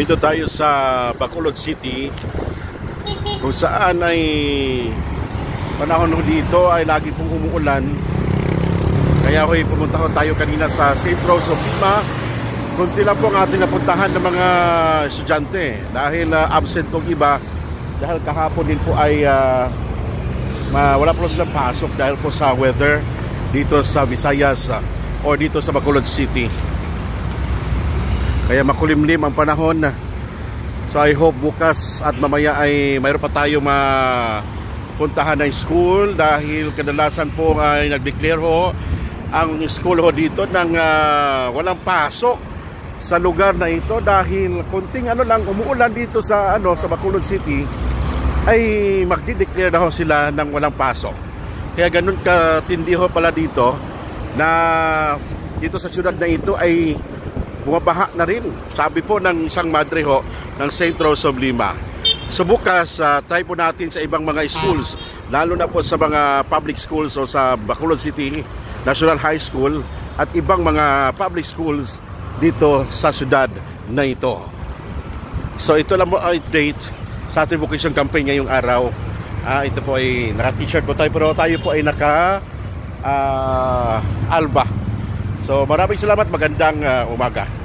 Dito tayo sa Bacolod City, kung saan ay panahon dito ay lagi pong umuulan. Kaya pumunta tayo kanina sa St. Rose of Lima. Kunti lang po ang ating napuntahan ng mga estudyante dahil absent pong iba. Dahil kahapon din po ay wala po silang pasok dahil po sa weather dito sa Visayas o dito sa Bacolod City. Kaya makulimlim ang panahon. So I hope bukas at mamaya ay mayroon pa tayo mapuntahan ng school dahil kadalasan po ay nag-declare ho ang school ho dito ng walang pasok sa lugar na ito dahil kunting lang umuulan dito sa sa Bacolod City ay magdi-declare na ho sila ng walang pasok. Kaya ganun katindi ho pala dito na dito sa syudad na ito ay bumabaha na rin, sabi po ng isang madre ho ng St. Rose of Lima. So bukas try po natin sa ibang mga schools, lalo na po sa mga public schools o sa Bacolod City National High School at ibang mga public schools dito sa syudad na ito. So ito lang po update sa ating vocation campaign ngayong araw. Ito po ay naka-t-shirt po tayo pero tayo po ay naka-alba. So maraming salamat, magandang umaga.